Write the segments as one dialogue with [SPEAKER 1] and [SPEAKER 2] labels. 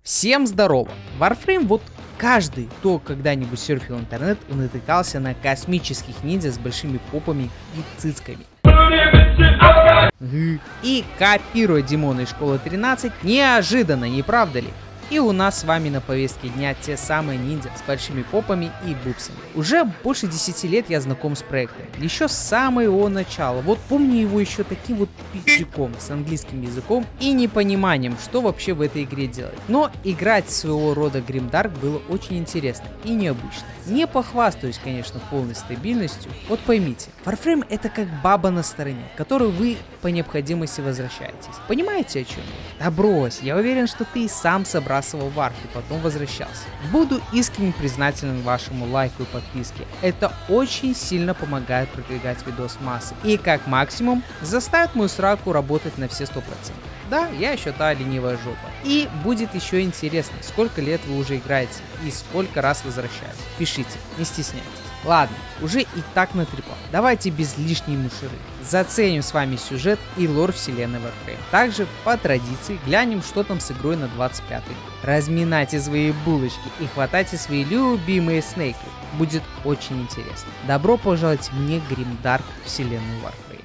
[SPEAKER 1] Всем здорово! Warframe, вот каждый, кто когда-нибудь серфил интернет, натыкался на космических ниндзя с большими попами и цицками. И копируя Димона из Школы 13, неожиданно, не правда ли? И у нас с вами на повестке дня те самые ниндзя с большими попами и бубсами. Уже больше 10 лет я знаком с проектом, еще с самого его начала. Вот помню его еще таким вот пиздюком с английским языком и непониманием, что вообще в этой игре делать. Но играть своего рода Grimdark было очень интересно и необычно. Не похвастаюсь, конечно, полной стабильностью. Вот поймите, Warframe — это как баба на стороне, к которой вы по необходимости возвращаетесь. Понимаете, о чем я? Да брось, я уверен, что ты и сам собрасывал варф и потом возвращался. Буду искренне признателен вашему лайку и подписке. Это очень сильно помогает продвигать видос в массы и как максимум заставит мою сраку работать на все 100%. Да, я еще та ленивая жопа. И будет еще интересно, сколько лет вы уже играете и сколько раз возвращаетесь. Пишите, не стесняйтесь. Ладно, уже и так натрепал. Давайте без лишней мушеры. Заценим с вами сюжет и лор вселенной Warframe. Также, по традиции, глянем, что там с игрой на 25-й год. Разминайте свои булочки и хватайте свои любимые снейки. Будет очень интересно. Добро пожаловать мне, Grimdark, вселенную Warframe.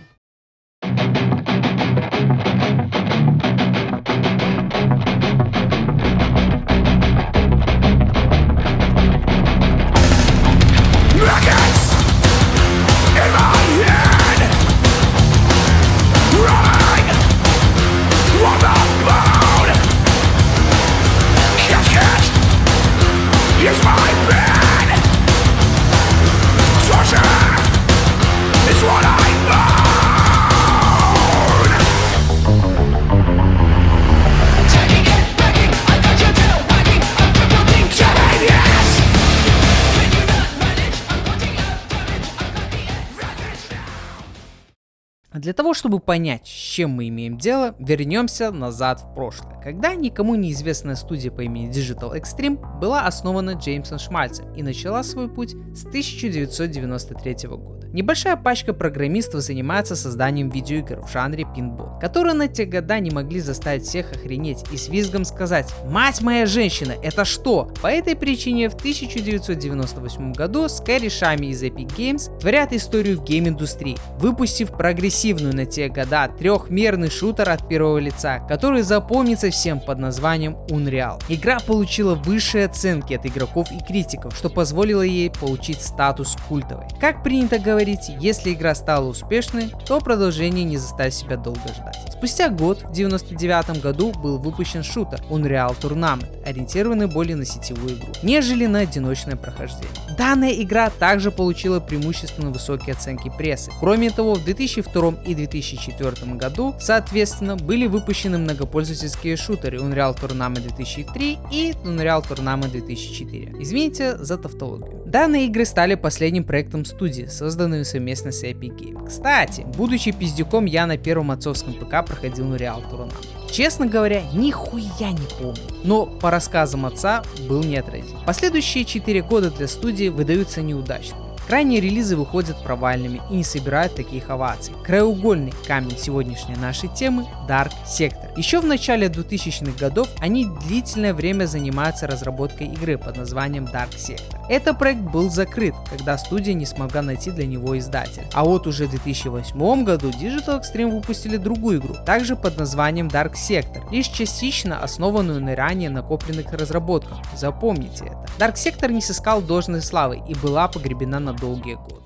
[SPEAKER 1] Для того, чтобы понять, с чем мы имеем дело, вернемся назад в прошлое, когда никому неизвестная студия по имени Digital Extreme была основана Джеймсом Шмальцем и начала свой путь с 1993 года. Небольшая пачка программистов занимается созданием видеоигр в жанре пинбол, которые на те года не могли заставить всех охренеть и с визгом сказать: «Мать моя женщина, это что?». По этой причине в 1998 году с корешами из Epic Games творят историю в гейм-индустрии, выпустив прогрессивную на те года трехмерный шутер от первого лица, который запомнится всем под названием Unreal. Игра получила высшие оценки от игроков и критиков, что позволило ей получить статус культовой. Как принято говорить, если игра стала успешной, то продолжение не заставит себя долго ждать. Спустя год, в 1999 году, был выпущен шутер Unreal Tournament, ориентированный более на сетевую игру, нежели на одиночное прохождение. Данная игра также получила преимущественно высокие оценки прессы. Кроме того, в 2002 и 2004 году, соответственно, были выпущены многопользовательские шутеры Unreal Tournament 2003 и Unreal Tournament 2004. Извините за тавтологию. Данные игры стали последним проектом студии, созданным совместно с Epic Games. Кстати, будучи пиздюком, я на первом отцовском ПК проходил Unreal Tournament. Честно говоря, нихуя не помню, но по рассказам отца был неотразим. Последующие 4 года для студии выдаются неудачными. Крайние релизы выходят провальными и не собирают таких оваций. Краеугольный камень сегодняшней нашей темы — Dark Sector. Еще в начале 2000-х годов они длительное время занимаются разработкой игры под названием Dark Sector. Этот проект был закрыт, когда студия не смогла найти для него издателя. А вот уже в 2008 году Digital Extreme выпустили другую игру, также под названием Dark Sector, лишь частично основанную на ранее накопленных разработках. Запомните это. Dark Sector не сыскал должной славы и была погребена на долгие годы.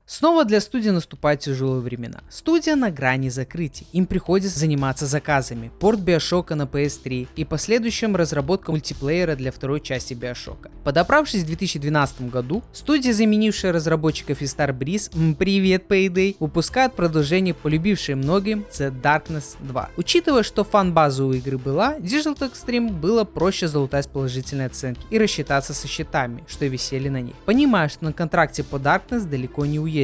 [SPEAKER 1] Снова для студии наступают тяжелые времена. Студия на грани закрытия. Им приходится заниматься заказами, порт Биошока на PS3 и последующим разработкой мультиплеера для второй части Биошока. Подобравшись в 2012 году, студия, заменившая разработчиков из Starbreeze, привет Payday, выпускает продолжение полюбившей многим The Darkness 2. Учитывая, что фан-база у игры была, Digital Extreme было проще залутать положительные оценки и рассчитаться со счетами, что висели на них. Понимая, что на контракте по Darkness далеко не уедешь,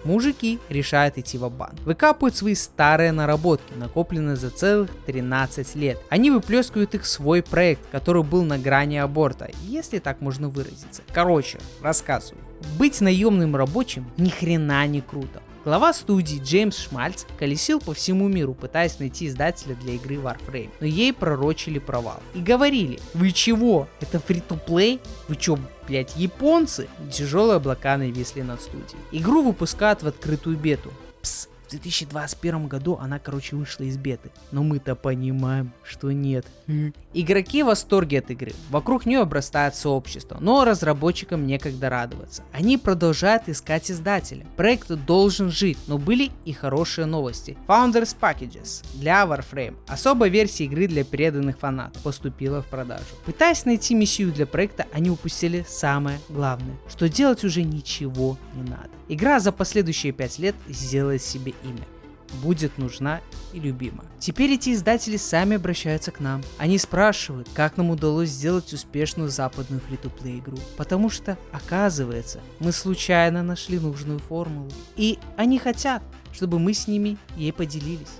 [SPEAKER 1] мужики решают идти в-бан. Выкапывают свои старые наработки, накопленные за целых 13 лет. Они выплескивают их в свой проект, который был на грани аборта, если так можно выразиться. Короче, рассказываю. Быть наемным рабочим ни хрена не круто. Глава студии Джеймс Шмальц колесил по всему миру, пытаясь найти издателя для игры Warframe, но ей пророчили провал. И говорили: вы чего? Это фри-то-плей? Вы чё, блять, японцы? Тяжелые облака нависли над студией. Игру выпускают в открытую бету. Пс. В 2021 году она, вышла из беты. Но мы-то понимаем, что нет. Игроки в восторге от игры. Вокруг нее обрастает сообщество, но разработчикам некогда радоваться. Они продолжают искать издателя. Проект должен жить, но были и хорошие новости. Founders Packages для Warframe. Особая версия игры для преданных фанатов поступила в продажу. Пытаясь найти миссию для проекта, они упустили самое главное, что делать уже ничего не надо. Игра за последующие 5 лет сделает себе имя. Будет нужна и любима. Теперь эти издатели сами обращаются к нам. Они спрашивают, как нам удалось сделать успешную западную фри-то-плей игру. Потому что, оказывается, мы случайно нашли нужную формулу. И они хотят, чтобы мы с ними ей поделились.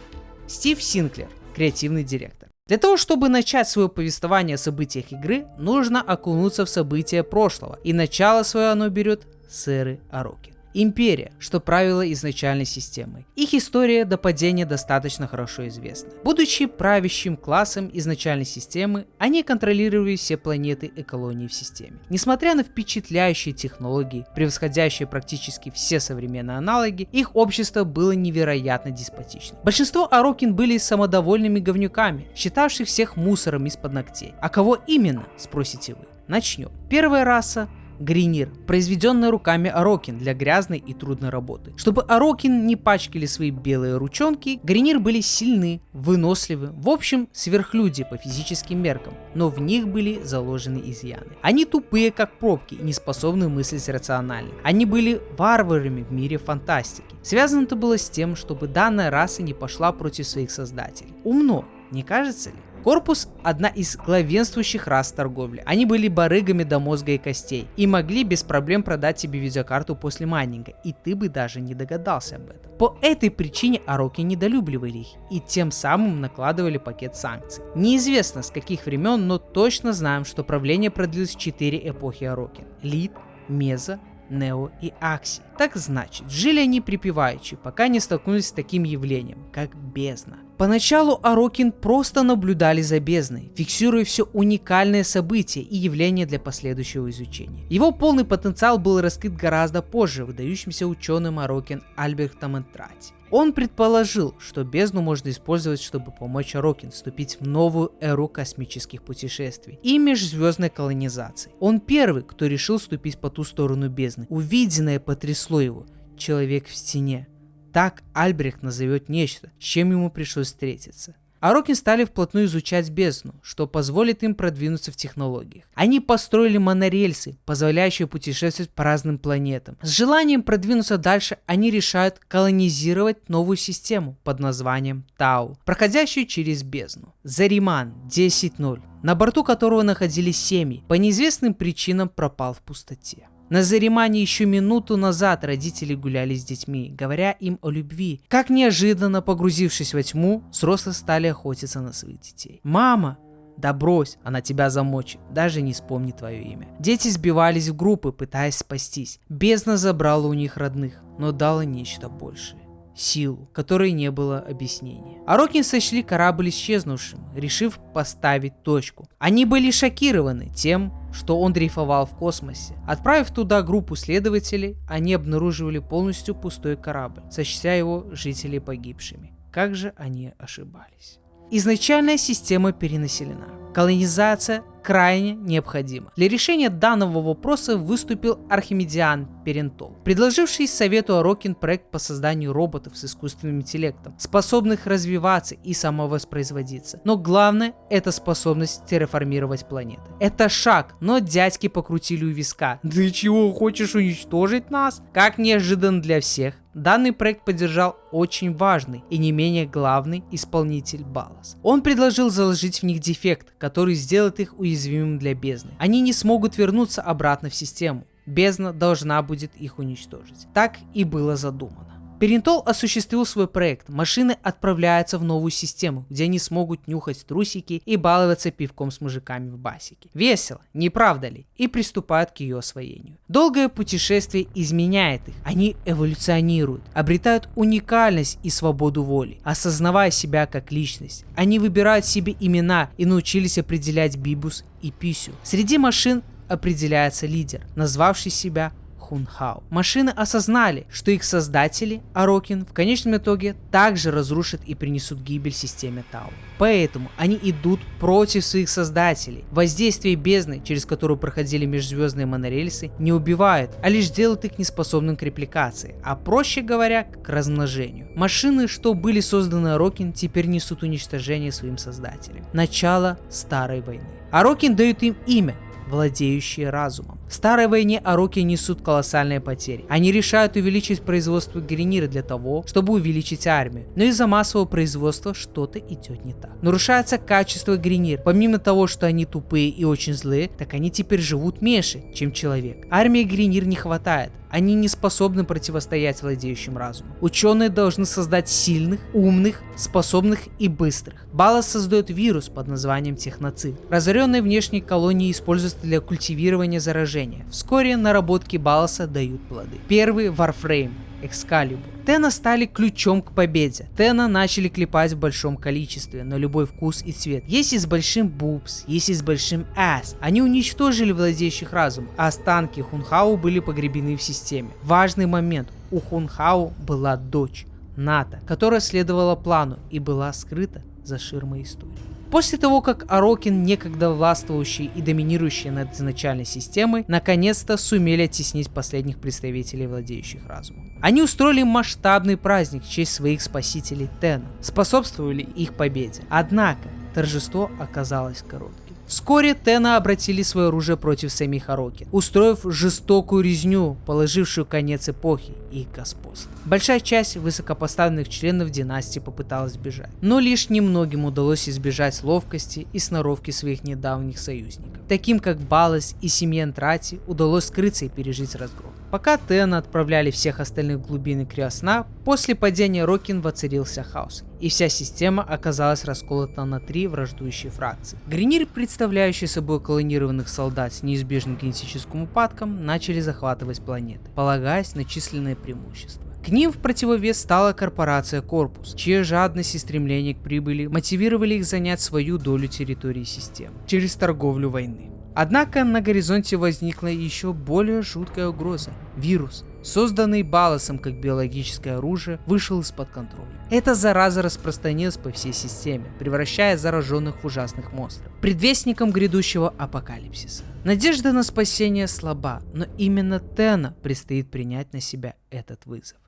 [SPEAKER 1] Стив Синклер, креативный директор. Для того, чтобы начать свое повествование о событиях игры, нужно окунуться в события прошлого. И начало свое оно берет с эры Арокин. Империя, что правила изначальной системой. Их история до падения достаточно хорошо известна. Будучи правящим классом изначальной системы, они контролировали все планеты и колонии в системе. Несмотря на впечатляющие технологии, превосходящие практически все современные аналоги, их общество было невероятно деспотичным. Большинство Арокин были самодовольными говнюками, считавших всех мусором из-под ногтей. А кого именно, спросите вы? Начнем. Первая раса — Гринир, произведенная руками Арокин для грязной и трудной работы. Чтобы Арокин не пачкали свои белые ручонки, Гринир были сильны, выносливы, в общем, сверхлюди по физическим меркам, но в них были заложены изъяны. Они тупые, как пробки, и не способны мыслить рационально. Они были варварами в мире фантастики. Связано это было с тем, чтобы данная раса не пошла против своих создателей. Умно, не кажется ли? Корпус – одна из главенствующих рас торговли. Они были барыгами до мозга и костей и могли без проблем продать тебе видеокарту после майнинга, и ты бы даже не догадался об этом. По этой причине Ароки недолюбливали их и тем самым накладывали пакет санкций. Неизвестно с каких времен, но точно знаем, что правление продлилось 4 эпохи Арокин: Лид, Меза, Нео и Акси. Так значит, жили они припеваючи, пока не столкнулись с таким явлением, как бездна. Поначалу Арокин просто наблюдали за бездной, фиксируя все уникальные события и явления для последующего изучения. Его полный потенциал был раскрыт гораздо позже выдающимся ученым Арокин Альбертом Энтрати. Он предположил, что бездну можно использовать, чтобы помочь Арокин вступить в новую эру космических путешествий и межзвездной колонизации. Он первый, кто решил вступить по ту сторону бездны. Увиденное потрясло его. Человек в стене. Так Альбрехт назовет нечто, с чем ему пришлось встретиться. Арокин стали вплотную изучать бездну, что позволит им продвинуться в технологиях. Они построили монорельсы, позволяющие путешествовать по разным планетам. С желанием продвинуться дальше они решают колонизировать новую систему под названием Тау, проходящую через бездну. Зариман 10.0, на борту которого находились семьи, по неизвестным причинам пропал в пустоте. На Заримане еще минуту назад родители гуляли с детьми, говоря им о любви. Как неожиданно, погрузившись во тьму, взрослые стали охотиться на своих детей. «Мама!» «Да брось, она тебя замочит, даже не вспомни твое имя». Дети сбивались в группы, пытаясь спастись. Бездна забрала у них родных, но дала нечто большее. Силу, которой не было объяснения. Арокин сочли корабль исчезнувшим, решив поставить точку. Они были шокированы тем, что он дрейфовал в космосе. Отправив туда группу следователей, они обнаруживали полностью пустой корабль, сочтя его жителей погибшими. Как же они ошибались. Изначальная система перенаселена. Колонизация крайне необходима. Для решения данного вопроса выступил Архимедиан Перентол, предложивший совету Арокин проект по созданию роботов с искусственным интеллектом, способных развиваться и самовоспроизводиться. Но главное — это способность терраформировать планеты. Это шаг, но дядьки покрутили у виска. «Ты чего, хочешь уничтожить нас?» Как неожиданно для всех, данный проект поддержал очень важный и не менее главный исполнитель Баллас. Он предложил заложить в них дефект, который сделает их уязвимым для бездны. Они не смогут вернуться обратно в систему. Бездна должна будет их уничтожить. Так и было задумано. Перинтол осуществил свой проект. Машины отправляются в новую систему, где они смогут нюхать трусики и баловаться пивком с мужиками в басике. Весело, не правда ли? И приступают к ее освоению. Долгое путешествие изменяет их. Они эволюционируют, обретают уникальность и свободу воли, осознавая себя как личность. Они выбирают себе имена и научились определять Бибус и Писю. Среди машин определяется лидер, назвавший себя Хунхао. Машины осознали, что их создатели, Арокин, в конечном итоге также разрушат и принесут гибель системе Тау. Поэтому они идут против своих создателей. Воздействие бездны, через которую проходили межзвездные монорельсы, не убивает, а лишь делает их неспособным к репликации, а проще говоря, к размножению. Машины, что были созданы Арокин, теперь несут уничтожение своим создателям. Начало Старой войны. Арокин дают им имя, владеющие разумом. В Старой войне Ароки несут колоссальные потери. Они решают увеличить производство Гринира для того, чтобы увеличить армию. Но из-за массового производства что-то идет не так. Нарушается качество Гринир. Помимо того, что они тупые и очень злые, так они теперь живут меньше, чем человек. Армии Гринир не хватает. Они не способны противостоять владеющим разумом. Ученые должны создать сильных, умных, способных и быстрых. Балас создает вирус под названием Техноцид. Разоренные внешние колонии используются для культивирования заражения. Вскоре наработки Баласа дают плоды. Первый Warframe, Экскалибур. Тена стали ключом к победе. Тена начали клепать в большом количестве, на любой вкус и цвет. Есть и с большим бубс, есть и с большим ass. Они уничтожили владеющих разумом, а останки Хунхао были погребены в системе. Важный момент. У Хунхао была дочь, Ната, которая следовала плану и была скрыта за ширмой истории. После того, как Арокин, некогда властвующие и доминирующие над изначальной системой, наконец-то сумели оттеснить последних представителей владеющих разумом. Они устроили масштабный праздник в честь своих спасителей Тена, способствовали их победе. Однако торжество оказалось коротким. Вскоре Тена обратили свое оружие против самих Арокин, устроив жестокую резню, положившую конец эпохи и их господства. Большая часть высокопоставленных членов династии попыталась сбежать, но лишь немногим удалось избежать ловкости и сноровки своих недавних союзников. Таким как Балас и семье Трати удалось скрыться и пережить разгром. Пока Тена отправляли всех остальных в глубины Криосна, после падения Рокин воцарился хаос, и вся система оказалась расколота на 3 враждующие фракции. Гринир, представляющие собой колонированных солдат с неизбежным генетическим упадком, начали захватывать планеты, полагаясь на численное преимущество. К ним в противовес стала корпорация Корпус, чья жадность и стремление к прибыли мотивировали их занять свою долю территории системы через торговлю войны. Однако на горизонте возникла еще более жуткая угроза. Вирус, созданный Баласом как биологическое оружие, вышел из-под контроля. Эта зараза распространилась по всей системе, превращая зараженных в ужасных монстров, предвестником грядущего апокалипсиса. Надежда на спасение слаба, но именно Тена предстоит принять на себя этот вызов.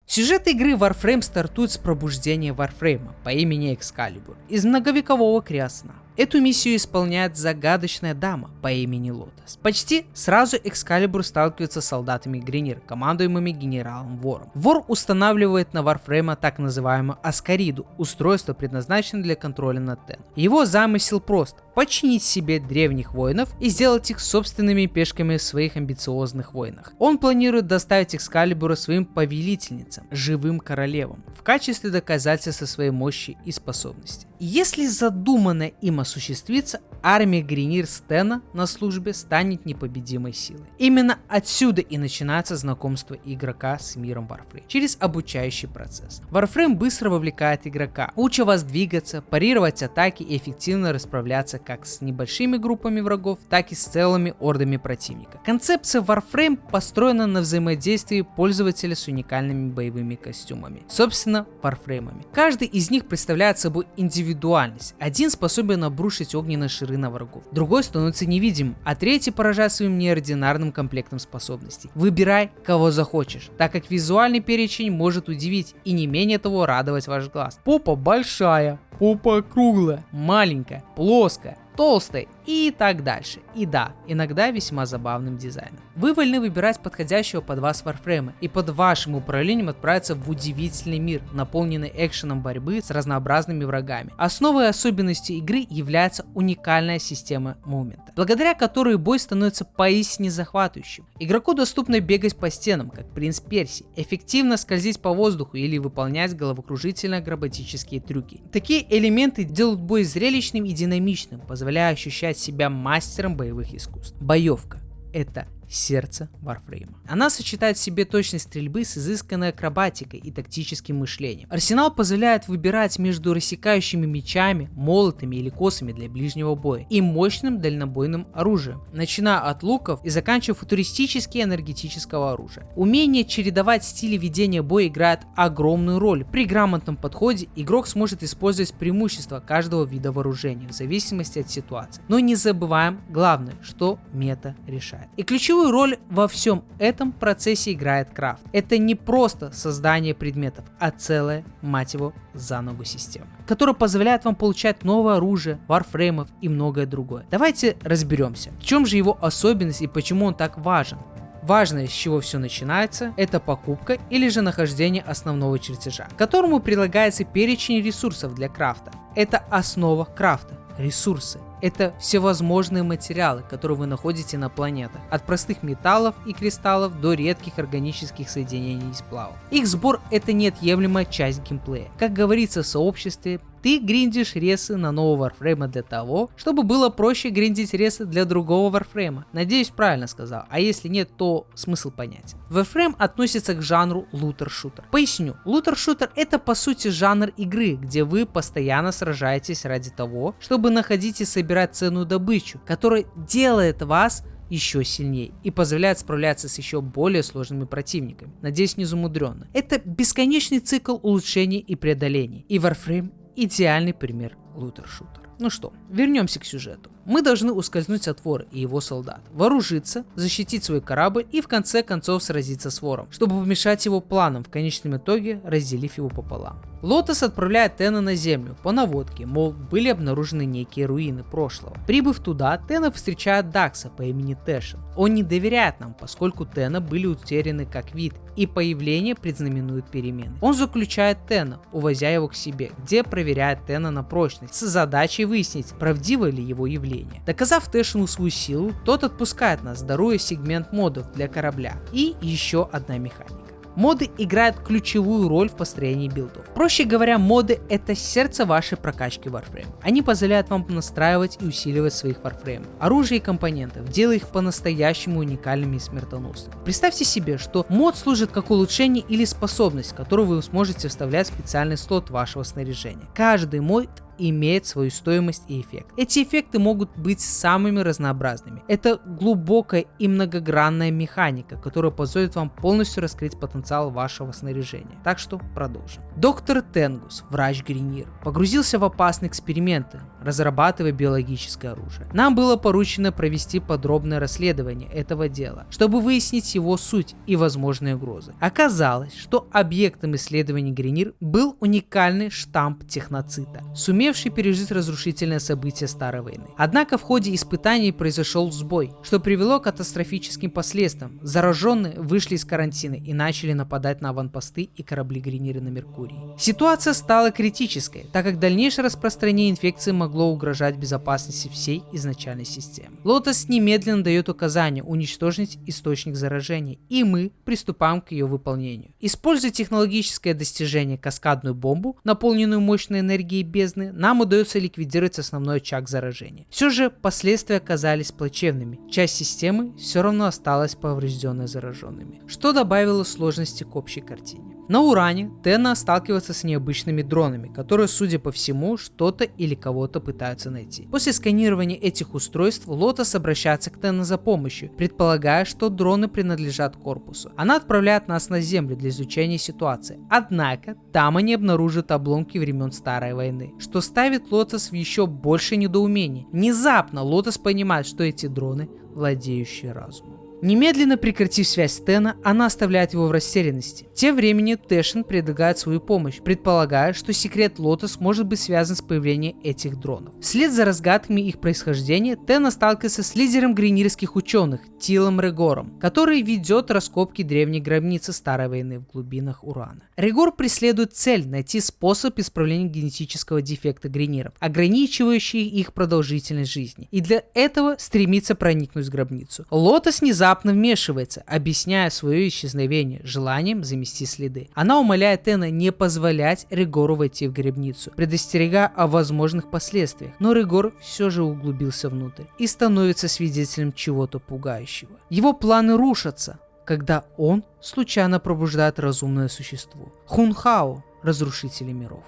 [SPEAKER 1] Сюжет игры Warframe стартует с пробуждения Warframe по имени Экскалибур из многовекового Криосна. Эту миссию исполняет загадочная дама по имени Лотос. Почти сразу Экскалибур сталкивается с солдатами Гринир, командуемыми генералом Вором. Вор устанавливает на Warframe так называемую Аскариду, устройство, предназначенное для контроля над Тен. Его замысел прост – подчинить себе древних воинов и сделать их собственными пешками в своих амбициозных войнах. Он планирует доставить Экскалибура своим повелительницам, живым королевам, в качестве доказательства своей мощи и способности. Если задуманное им осуществится, армия Гринир с Тена на службе станет непобедимой силой. Именно отсюда и начинается знакомство игрока с миром Warframe, через обучающий процесс. Warframe быстро вовлекает игрока, уча вас двигаться, парировать атаки и эффективно расправляться как с небольшими группами врагов, так и с целыми ордами противника. Концепция Warframe построена на взаимодействии пользователя с уникальными боевыми костюмами, собственно, Warframe'ами. Каждый из них представляет собой индивидуальность. Один способен обрушить огненные шары на врагов, другой становится невидимым, а третий поражает своим неординарным комплектом способностей. Выбирай, кого захочешь, так как визуальный перечень может удивить и не менее того радовать ваш глаз. Попа большая, попа круглая, маленькая, плоская, толстая и так дальше. И да, иногда весьма забавным дизайном. Вы вольны выбирать подходящего под вас варфрейма и под вашим управлением отправиться в удивительный мир, наполненный экшеном борьбы с разнообразными врагами. Основой и особенностью игры является уникальная система мувмента, благодаря которой бой становится поистине захватывающим. Игроку доступно бегать по стенам, как принц Персии, эффективно скользить по воздуху или выполнять головокружительно акробатические трюки. Такие элементы делают бой зрелищным и динамичным, позволяя ощущать себя мастером боевых искусств. Боевка — это сердце Warframe. Она сочетает в себе точность стрельбы с изысканной акробатикой и тактическим мышлением. Арсенал позволяет выбирать между рассекающими мечами, молотами или косами для ближнего боя и мощным дальнобойным оружием, начиная от луков и заканчивая футуристически энергетического оружия. Умение чередовать стили ведения боя играет огромную роль. При грамотном подходе игрок сможет использовать преимущества каждого вида вооружения в зависимости от ситуации. Но не забываем главное, что мета решает. И ключевую роль во всем этом процессе играет крафт. Это не просто создание предметов, а целая, мать его, за ногу система, которая позволяет вам получать новое оружие, варфреймов и многое другое. Давайте разберемся, в чем же его особенность и почему он так важен. Важное, с чего все начинается, это покупка или же нахождение основного чертежа, к которому прилагается перечень ресурсов для крафта. Это основа крафта. Ресурсы — это всевозможные материалы, которые вы находите на планетах, от простых металлов и кристаллов до редких органических соединений и сплавов. Их сбор — это неотъемлемая часть геймплея. Как говорится в сообществе, ты гриндишь ресы на нового варфрейма для того, чтобы было проще гриндить ресы для другого варфрейма. Надеюсь, правильно сказал, а если нет, то смысл понятен. Warframe относится к жанру лутер-шутер. Поясню, лутер-шутер — это по сути жанр игры, где вы постоянно сражаетесь ради того, чтобы находить и собирать ценную добычу, которая делает вас еще сильнее и позволяет справляться с еще более сложными противниками. Надеюсь, не замудренно. Это бесконечный цикл улучшений и преодолений. И Warframe — идеальный пример лутер-шутера. Ну что, вернемся к сюжету. Мы должны ускользнуть от вора и его солдат, вооружиться, защитить свой корабль и в конце концов сразиться с вором, чтобы помешать его планам, в конечном итоге разделив его пополам. Лотос отправляет Тена на землю по наводке, мол, были обнаружены некие руины прошлого. Прибыв туда, Тена встречает Дакса по имени Тэшен. Он не доверяет нам, поскольку Тена были утеряны как вид, и появление предзнаменует перемены. Он заключает Тена, увозя его к себе, где проверяет Тена на прочность, с задачей выяснить, правдиво ли его явление. Доказав Тэшену свою силу, тот отпускает нас, даруя сегмент модов для корабля и еще одна механика. Моды играют ключевую роль в построении билдов. Проще говоря, моды — это сердце вашей прокачки Warframe. Они позволяют вам настраивать и усиливать своих Warframe, оружие и компонентов, делая их по-настоящему уникальными и смертоносными. Представьте себе, что мод служит как улучшение или способность, которую вы сможете вставлять в специальный слот вашего снаряжения. Каждый мод имеет свою стоимость и эффект. Эти эффекты могут быть самыми разнообразными. Это глубокая и многогранная механика, которая позволит вам полностью раскрыть потенциал вашего снаряжения. Так что продолжим. Доктор Тенгус, врач Гринир, погрузился в опасные эксперименты, разрабатывая биологическое оружие. Нам было поручено провести подробное расследование этого дела, чтобы выяснить его суть и возможные угрозы. Оказалось, что объектом исследований Гринир был уникальный штамп техноцита, сумевший пережить разрушительные события Старой войны. Однако в ходе испытаний произошел сбой, что привело к катастрофическим последствиям. Зараженные вышли из карантина и начали нападать на аванпосты и корабли Гринира на Меркурии. Ситуация стала критической, так как дальнейшее распространение инфекции могло угрожать безопасности всей изначальной системы. Лотос немедленно дает указание уничтожить источник заражения, и мы приступаем к ее выполнению. Используя технологическое достижение каскадную бомбу, наполненную мощной энергией бездны, нам удается ликвидировать основной очаг заражения. Все же последствия оказались плачевными. Часть системы все равно осталась поврежденной зараженными, что добавило сложности к общей картине. На Уране Тена сталкивается с необычными дронами, которые, судя по всему, что-то или кого-то пытаются найти. После сканирования этих устройств Лотос обращается к Тена за помощью, предполагая, что дроны принадлежат корпусу. Она отправляет нас на Землю для изучения ситуации. Однако там они обнаружат обломки времен Старой войны, что ставит Лотос в еще большее недоумение. Внезапно Лотос понимает, что эти дроны владеющие разумом. Немедленно прекратив связь с Тена, она оставляет его в растерянности. Тем временем Тэшен предлагает свою помощь, предполагая, что секрет Лотос может быть связан с появлением этих дронов. Вслед за разгадками их происхождения, Тена сталкивается с лидером гринирских ученых Тилом Регором, который ведет раскопки древней гробницы Старой войны в глубинах Урана. Регор преследует цель найти способ исправления генетического дефекта гриниров, ограничивающий их продолжительность жизни, и для этого стремится проникнуть в гробницу. Лотос внезапно вмешивается, объясняя свое исчезновение желанием замести следы. Она умоляет Тена не позволять Регору войти в гробницу, предостерегая о возможных последствиях, но Регор все же углубился внутрь и становится свидетелем чего-то пугающего. Его планы рушатся, когда он случайно пробуждает разумное существо — Хунхао, разрушителя миров.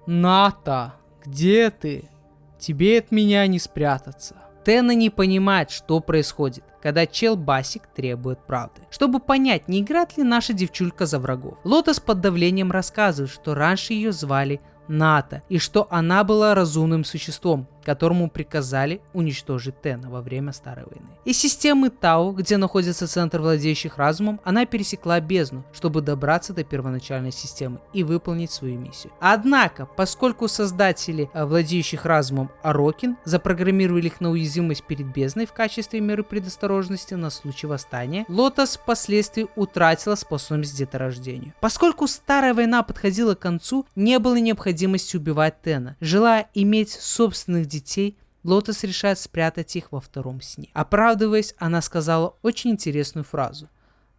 [SPEAKER 1] «Ната, где ты? Тебе от меня не спрятаться». Тена не понимает, что происходит, когда чел Басик требует правды. Чтобы понять, не играет ли наша девчулька за врагов, Лотос под давлением рассказывает, что раньше ее звали Ната, и что она была разумным существом, которому приказали уничтожить Тена во время Старой войны. Из системы Тау, где находится центр владеющих разумом, она пересекла бездну, чтобы добраться до первоначальной системы и выполнить свою миссию. Однако, поскольку создатели владеющих разумом Арокин запрограммировали их на уязвимость перед бездной в качестве меры предосторожности на случай восстания, Лотос впоследствии утратила способность к деторождению. Поскольку Старая война подходила к концу, не было необходимости убивать Тена. Желая иметь собственных детей, Лотос решает спрятать их во втором сне. Оправдываясь, она сказала очень интересную фразу: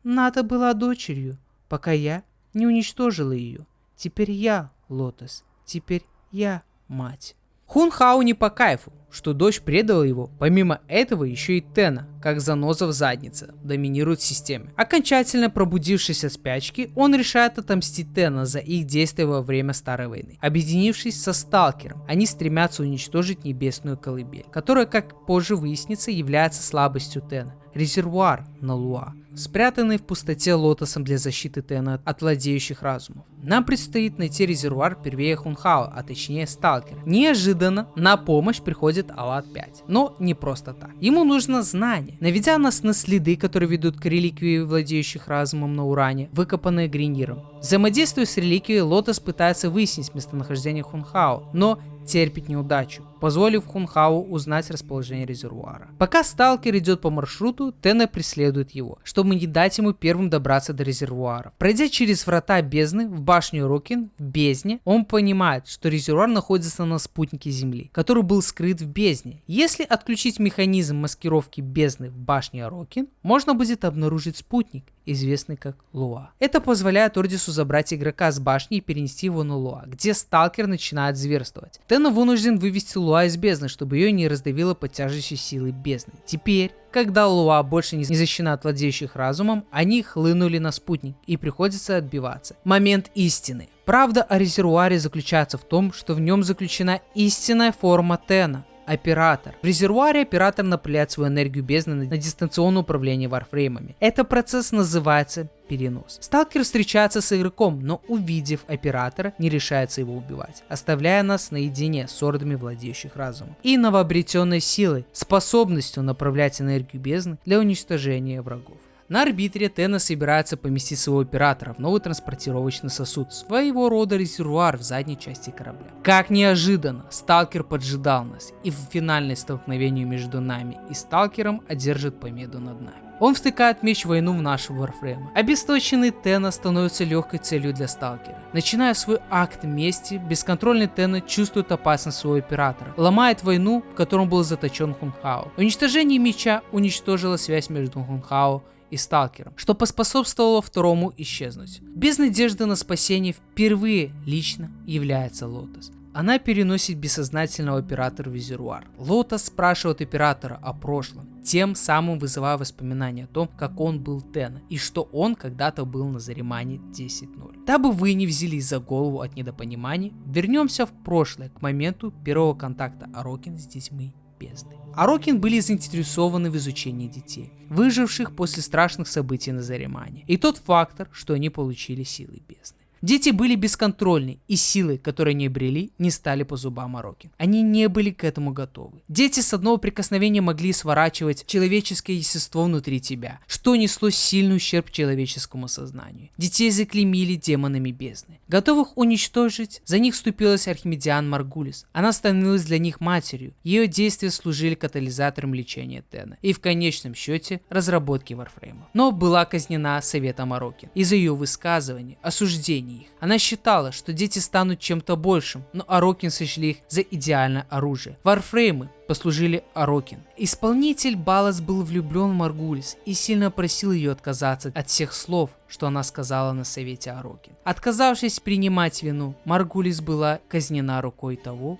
[SPEAKER 1] «Ната была дочерью, пока я не уничтожила ее. Теперь я Лотос, теперь я мать». Хунхао не по кайфу, что дочь предала его. Помимо этого, еще и Тена, как заноза в заднице, доминирует в системе. Окончательно пробудившись от спячки, он решает отомстить Тена за их действия во время Старой войны. Объединившись со Сталкером, они стремятся уничтожить небесную колыбель, которая, как позже выяснится, является слабостью Тена. Резервуар на Луа, спрятанный в пустоте Лотосом для защиты Тена от владеющих разумов. Нам предстоит найти резервуар первее Хунхао, а точнее Сталкера. Неожиданно на помощь приходит Аллат-5, но не просто так. Ему нужно знание. Наведя нас на следы, которые ведут к реликвии владеющих разумом на Уране, выкопанные Гриниром. Взаимодействуя с реликвией, Лотос пытается выяснить местонахождение Хунхао, но терпит неудачу, позволив Хунхао узнать расположение резервуара. Пока Сталкер идет по маршруту, Тена преследует его, чтобы не дать ему первым добраться до резервуара. Пройдя через врата бездны в башню Рокин, в бездне, он понимает, что резервуар находится на спутнике Земли, который был скрыт в бездне. Если отключить механизм маскировки бездны в башне Рокин, можно будет обнаружить спутник, известный как Луа. Это позволяет Ордису забрать игрока с башни и перенести его на Луа, где Сталкер начинает зверствовать. Тена вынужден вывести Луа из бездны, чтобы ее не раздавило под тяжестью силы бездны. Теперь, когда Луа больше не защищена от владеющих разумом, они хлынули на спутник и приходится отбиваться. Момент истины. Правда о резервуаре заключается в том, что в нем заключена истинная форма Тена. Оператор. В резервуаре оператор направляет свою энергию бездны на дистанционное управление варфреймами. Этот процесс называется перенос. Сталкер встречается с игроком, но увидев оператора, не решается его убивать, оставляя нас наедине с ордами владеющих разумом и новообретенной силой, способностью направлять энергию бездны для уничтожения врагов. На орбитере Тена собирается поместить своего оператора в новый транспортировочный сосуд, своего рода резервуар в задней части корабля. Как неожиданно, Сталкер поджидал нас, и в финальное столкновение между нами и Сталкером одержит победу над нами. Он втыкает меч в войну в нашего Варфрейма. Обесточенный Тена становится легкой целью для Сталкера. Начиная свой акт мести, бесконтрольный Тена чувствует опасность своего оператора, ломает войну, в котором был заточен Хунхао. Уничтожение меча уничтожило связь между Хунхао и Сталкером, что поспособствовало второму исчезнуть. Без надежды на спасение впервые лично является Лотос. Она переносит бессознательного оператора в резервуар. Лотос спрашивает оператора о прошлом, тем самым вызывая воспоминания о том, как он был Тена и что он когда-то был на Заремане 10.0. Дабы вы не взялись за голову от недопонимания, вернемся в прошлое, к моменту первого контакта Арокин с детьми бездны. Арокин были заинтересованы в изучении детей, выживших после страшных событий на Заремане, и тот фактор, что они получили силы бездны. Дети были бесконтрольны, и силы, которые они обрели, не стали по зубам Арокин. Они не были к этому готовы. Дети с одного прикосновения могли сворачивать человеческое естество внутри тебя, что несло сильный ущерб человеческому сознанию. Детей заклеймили демонами бездны. Готовых уничтожить, за них вступилась Архимедиан Маргулис. Она становилась для них матерью. Ее действия служили катализатором лечения Тена и в конечном счете разработки Warframe. Но была казнена Советом Арокин из-за ее высказываний, осуждений их. Она считала, что дети станут чем-то большим, но Арокин сочли их за идеальное оружие. Warframe послужили Арокин. Исполнитель Балас был влюблен в Маргулис и сильно просил ее отказаться от всех слов, что она сказала на совете Арокин. Отказавшись принимать вину, Маргулис была казнена рукой того,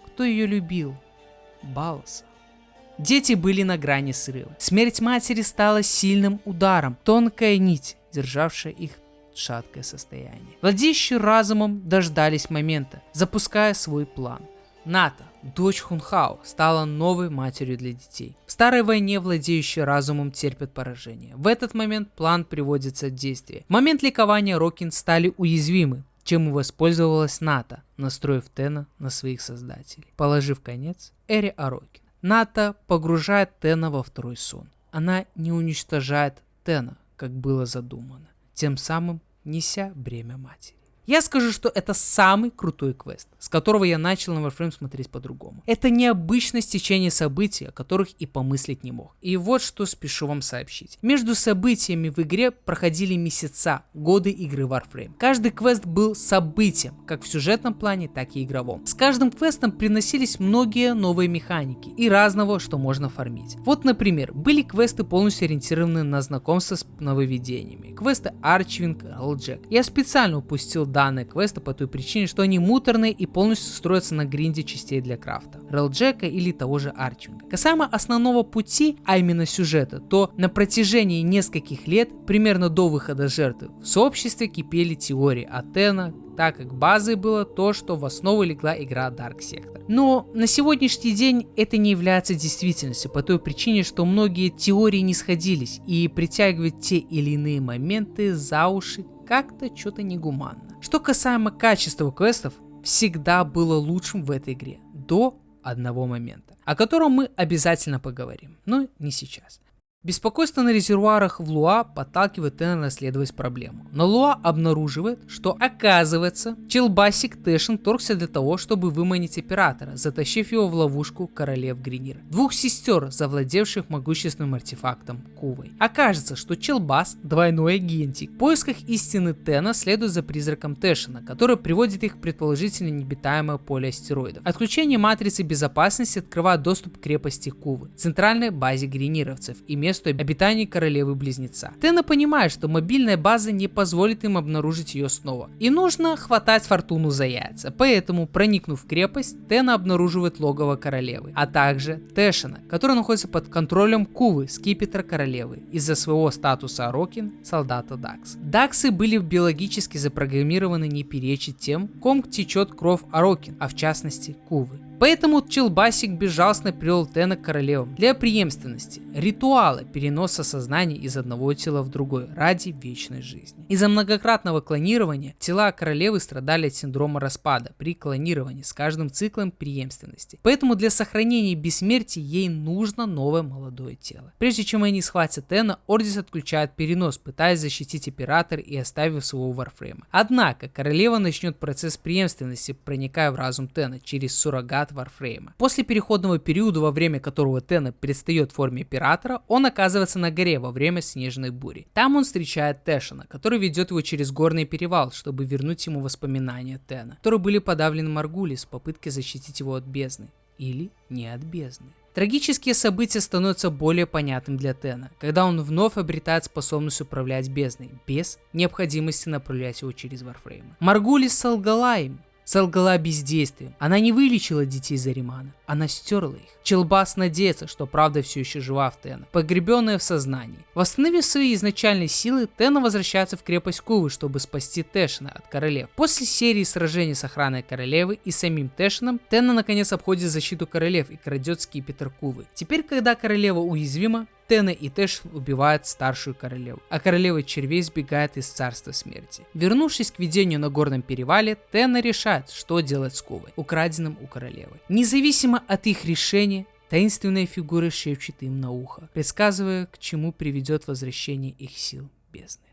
[SPEAKER 1] кто ее любил, Баласа. Дети были на грани срыва. Смерть матери стала сильным ударом, тонкая нить, державшая их шаткое состояние. Владеющие разумом дождались момента, запуская свой план. Ната, дочь Хунхао, стала новой матерью для детей. В старой войне владеющие разумом терпят поражение. В этот момент план приводится в действие. В момент ликования Рокин стали уязвимы, чем и воспользовалась Ната, настроив Тена на своих создателей, положив конец эре Арокин. Ната погружает Тена во второй сон. Она не уничтожает Тена, как было задумано, тем самым неся бремя матери. Я скажу, что это самый крутой квест, с которого я начал на Warframe смотреть по-другому. Это необычное стечение событий, о которых и помыслить не мог. И вот что спешу вам сообщить. Между событиями в игре проходили месяца, годы игры Warframe. Каждый квест был событием, как в сюжетном плане, так и игровом. С каждым квестом приносились многие новые механики и разного, что можно фармить. Вот, например, были квесты, полностью ориентированы на знакомство с нововведениями. Квесты Арчвинг, Релджек. Я специально упустил данные квесты по той причине, что они муторные и полностью строятся на гринде частей для крафта, Релджека или того же Арчвинга. Касаемо основного пути, а именно сюжета, то на протяжении нескольких лет, примерно до выхода жертвы, в сообществе кипели теории о Тена, так как базой было то, что в основу легла игра Dark Sector. Но на сегодняшний день это не является действительностью по той причине, что многие теории не сходились и притягивать те или иные моменты за уши как-то что-то негуманно. Что касаемо качества квестов, всегда было лучшим в этой игре до одного момента, о котором мы обязательно поговорим, но не сейчас. Беспокойство на резервуарах в Луа подталкивает Тена расследовать проблему. Но Луа обнаруживает, что оказывается, Челбасик Тэшен торгся для того, чтобы выманить оператора, затащив его в ловушку королев Гринир, двух сестер, завладевших могущественным артефактом Кувой. Окажется, что Челбас, двойной агентик, в поисках истины Тена следует за призраком Тэшена, который приводит их в предположительно необитаемое поле астероидов. Отключение матрицы безопасности открывает доступ к крепости Кувы, центральной базе гринировцев и месту обитания королевы-близнеца. Тена понимает, что мобильная база не позволит им обнаружить ее снова, и нужно хватать фортуну за яйца. Поэтому, проникнув в крепость, Тена обнаруживает логово королевы, а также Тэшена, который находится под контролем Кувы, скипетра королевы, из-за своего статуса Арокин, солдата Дакс. Даксы были биологически запрограммированы не перечить тем, ком течет кровь Арокин, а в частности Кувы. Поэтому Челбасик безжалостно привел Тена к королевам для преемственности, ритуала переноса сознания из одного тела в другое ради вечной жизни. Из-за многократного клонирования тела королевы страдали от синдрома распада при клонировании с каждым циклом преемственности. Поэтому для сохранения бессмертия ей нужно новое молодое тело. Прежде чем они схватят Тена, Ордис отключает перенос, пытаясь защитить оператор и оставив своего Warframe. Однако королева начнет процесс преемственности, проникая в разум Тена через суррогат Warframe. После переходного периода, во время которого Тена предстает в форме оператора, он оказывается на горе во время снежной бури. Там он встречает Тэшена, который ведет его через горный перевал, чтобы вернуть ему воспоминания Тена, которые были подавлены Маргулис в попытке защитить его от бездны. Или не от бездны. Трагические события становятся более понятным для Тена, когда он вновь обретает способность управлять бездной, без необходимости направлять его через Warframe. Маргулис солгала им. Солгала бездействием. Она не вылечила детей Заримана, она стерла их. Челбас надеется, что правда все еще жива в Тена, погребенная в сознании. Восстановив свои изначальные силы, Тена возвращается в крепость Кувы, чтобы спасти Тэшена от королев. После серии сражений с охраной королевы и самим Тэшеном, Тена наконец обходит защиту королев и крадет скипетр Кувы. Теперь, когда королева уязвима, Тена и Тэш убивают старшую королеву, а королева червей сбегает из царства смерти. Вернувшись к видению на горном перевале, Тена решает, что делать с Ковой, украденным у королевы. Независимо от их решения, таинственные фигуры шепчут им на ухо, предсказывая, к чему приведет возвращение их сил бездны.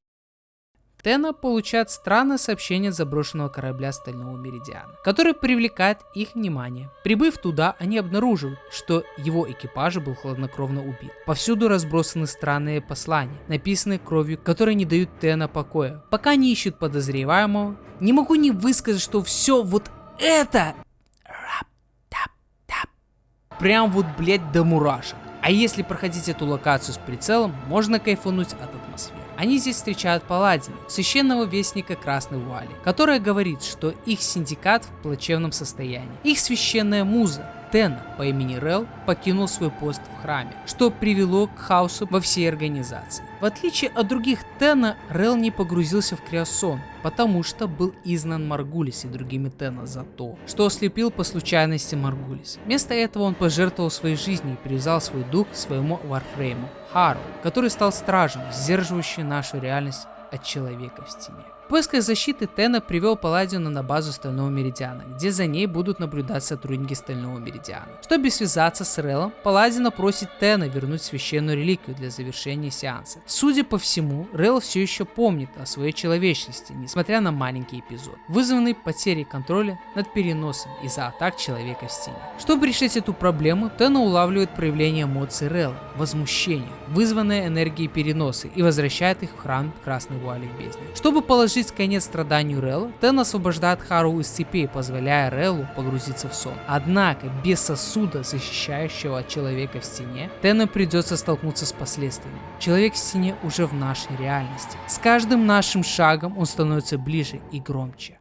[SPEAKER 1] Тена получает странное сообщение от заброшенного корабля Стального Меридиана, который привлекает их внимание. Прибыв туда, они обнаруживают, что его экипаж был хладнокровно убит. Повсюду разбросаны странные послания, написанные кровью, которые не дают Тена покоя. Пока не ищут подозреваемого, не могу не высказать, что все вот это прям вот, блять, до мурашек. А если проходить эту локацию с прицелом, можно кайфануть от атмосферы. Они здесь встречают Паладина, священного вестника Красной Вуали, которая говорит, что их синдикат в плачевном состоянии. Их священная муза Тена по имени Рел покинул свой пост в храме, что привело к хаосу во всей организации. В отличие от других Тена, Рел не погрузился в криосон, потому что был изгнан Маргулис и другими Тена за то, что ослепил по случайности Маргулис. Вместо этого он пожертвовал своей жизнью и привязал свой дух к своему варфрейму Хару, который стал стражем, сдерживающим нашу реальность от человека в стене. В поисках защиты Тена привел Паладина на базу Стального Меридиана, где за ней будут наблюдать сотрудники Стального Меридиана. Чтобы связаться с Релом, Паладина просит Тена вернуть священную реликвию для завершения сеанса. Судя по всему, Рел все еще помнит о своей человечности, несмотря на маленький эпизод, вызванный потерей контроля над переносом из-за атак человека в стене. Чтобы решить эту проблему, Тена улавливает проявление эмоций Рела, возмущение, вызванное энергией переноса, и возвращает их в храм Красной Вуали в бездне. Чтобы положить конец страданию Рела, Тен освобождает Хару из цепей, позволяя Релу погрузиться в сон. Однако, без сосуда, защищающего человека в стене, Тену придется столкнуться с последствиями. Человек в стене уже в нашей реальности. С каждым нашим шагом он становится ближе и громче.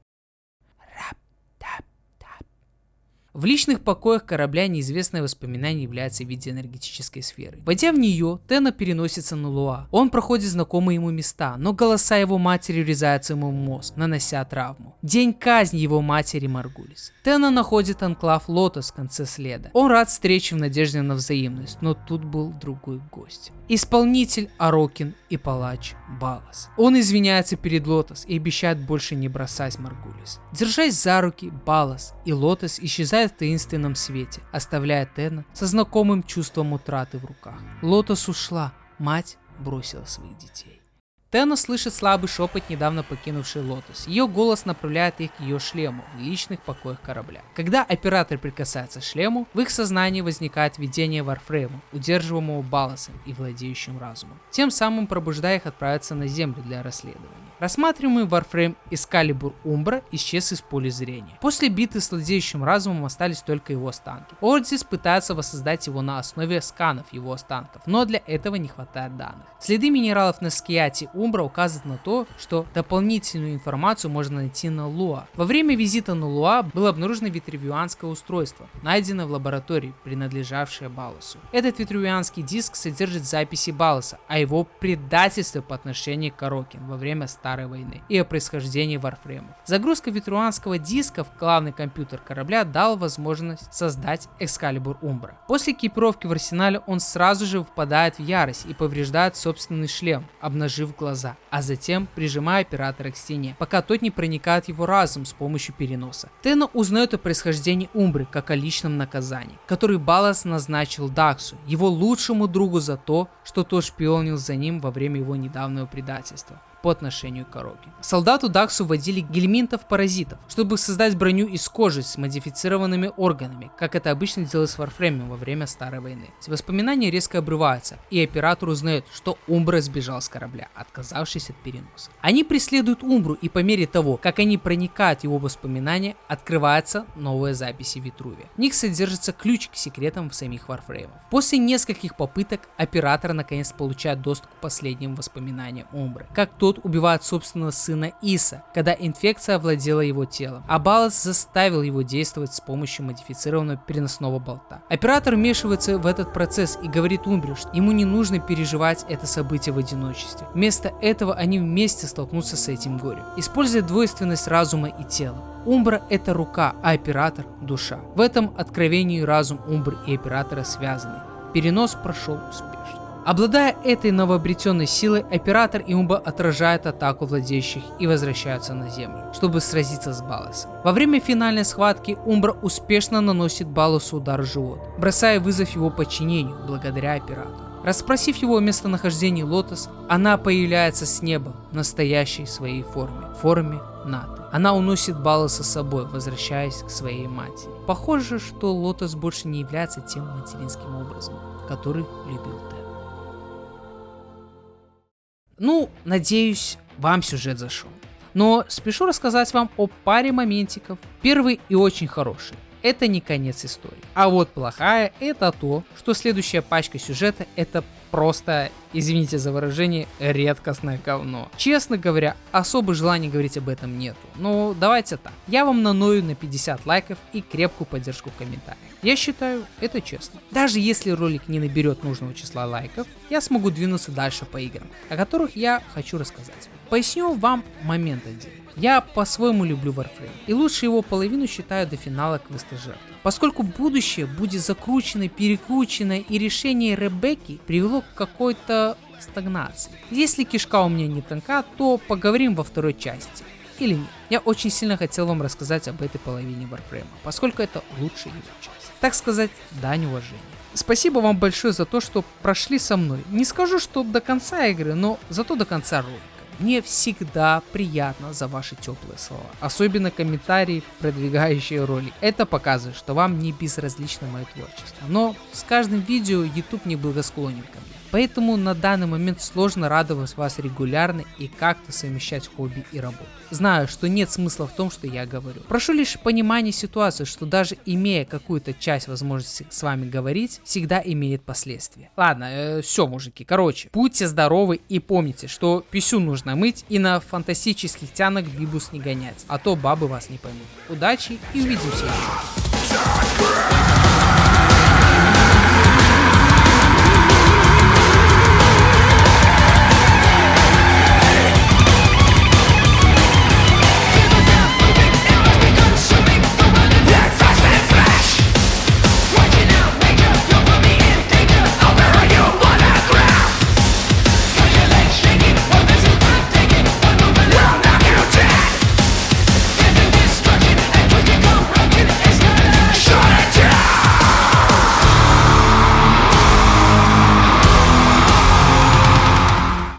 [SPEAKER 1] В личных покоях корабля неизвестное воспоминание является в виде энергетической сферы. Войдя в нее, Тена переносится на Луа. Он проходит знакомые ему места, но голоса его матери врезаются ему в мозг, нанося травму. День казни его матери Маргулис. Тена находит анклав Лотос в конце следа. Он рад встрече в надежде на взаимность, но тут был другой гость. Исполнитель Арокин и палач Балас. Он извиняется перед Лотос и обещает больше не бросать Маргулис. Держась за руки, Балас и Лотос исчезают в таинственном свете, оставляя Тена со знакомым чувством утраты в руках. Лотос ушла, мать бросила своих детей. Тена слышит слабый шепот недавно покинувшей Лотос. Ее голос направляет их к ее шлему в личных покоях корабля. Когда оператор прикасается к шлему, в их сознании возникает видение Варфрейма, удерживаемого Баласом и владеющим разумом, тем самым пробуждая их отправиться на Землю для расследования. Рассматриваемый Варфрейм Экскалибур Умбра исчез из поля зрения. После битвы с владеющим разумом остались только его останки. Ордис пытается воссоздать его на основе сканов его останков, но для этого не хватает данных. Следы минералов на Скиате Умбра указывают на то, что дополнительную информацию можно найти на Луа. Во время визита на Луа было обнаружено витрувианское устройство, найденное в лаборатории, принадлежавшее Баласу. Этот витрувианский диск содержит записи Баласа о его предательстве по отношению к Арокин во время Старой войны и о происхождении варфреймов. Загрузка витрувианского диска в главный компьютер корабля дал возможность создать Экскалибур Умбра. После экипировки в арсенале он сразу же впадает в ярость и повреждает собственный шлем, обнажив глаза, а затем прижимая оператора к стене, пока тот не проникает в его разум с помощью переноса. Тена узнает о происхождении Умбры как о личном наказании, который Балас назначил Даксу, его лучшему другу, за то, что тот шпионил за ним во время его недавнего предательства по отношению к Арокин. Солдату Даксу вводили гельминтов-паразитов, чтобы создать броню из кожи с модифицированными органами, как это обычно делалось с Варфреймом во время Старой войны. Воспоминания резко обрываются, и оператор узнает, что Умбра сбежал с корабля, отказавшись от переноса. Они преследуют Умбру, и по мере того, как они проникают в его воспоминания, открываются новые записи Витрувия. В них содержится ключ к секретам самих Варфреймов. После нескольких попыток оператор наконец получает доступ к последним воспоминаниям Умбры, как тот убивает собственного сына Иса, когда инфекция овладела его телом, а Балас заставил его действовать с помощью модифицированного переносного болта. Оператор вмешивается в этот процесс и говорит Умбре, что ему не нужно переживать это событие в одиночестве. Вместо этого они вместе столкнутся с этим горем, используя двойственность разума и тела. Умбра — это рука, а оператор — душа. В этом откровении разум Умбры и оператора связаны. Перенос прошел успешно. Обладая этой новообретенной силой, оператор и Умба отражают атаку владеющих и возвращаются на Землю, чтобы сразиться с Балосом. Во время финальной схватки Умбра успешно наносит Балосу удар в живот, бросая вызов его подчинению благодаря оператору. Расспросив его о местонахождении Лотос, она появляется с неба в настоящей своей форме Наты. Она уносит Балоса с собой, возвращаясь к своей матери. Похоже, что Лотос больше не является тем материнским образом, который любил Тед. Ну, надеюсь, вам сюжет зашел. Но спешу рассказать вам о паре моментиков. Первый и очень хороший. Это не конец истории. А вот плохая — это то, что следующая пачка сюжета — это просто, извините за выражение, редкостное говно. Честно говоря, особо желания говорить об этом нету. Но давайте так. Я вам наною на 50 лайков и крепкую поддержку в комментариях. Я считаю, это честно. Даже если ролик не наберет нужного числа лайков, я смогу двинуться дальше по играм, о которых я хочу рассказать. Поясню вам момент один. Я по-своему люблю Warframe, и лучше его половину считаю до финала квеста жертв. Поскольку будущее будет закручено, перекручено, и решение Ребекки привело к какой-то стагнации. Если кишка у меня не тонка, то поговорим во второй части. Или нет. Я очень сильно хотел вам рассказать об этой половине Warframe, поскольку это лучшая его часть. Так сказать, дань уважения. Спасибо вам большое за то, что прошли со мной. Не скажу, что до конца игры, но зато до конца ролика. Мне всегда приятно за ваши теплые слова, особенно комментарии, продвигающие ролик. Это показывает, что вам не безразлично мое творчество. Но с каждым видео YouTube не благосклонен ко мне. Поэтому на данный момент сложно радовать вас регулярно и как-то совмещать хобби и работу. Знаю, что нет смысла в том, что я говорю. Прошу лишь понимания ситуации, что даже имея какую-то часть возможности с вами говорить, всегда имеет последствия. Ладно, все, мужики, короче, будьте здоровы и помните, что писю нужно мыть и на фантастических тянок бибус не гонять, а то бабы вас не поймут. Удачи и увидимся еще.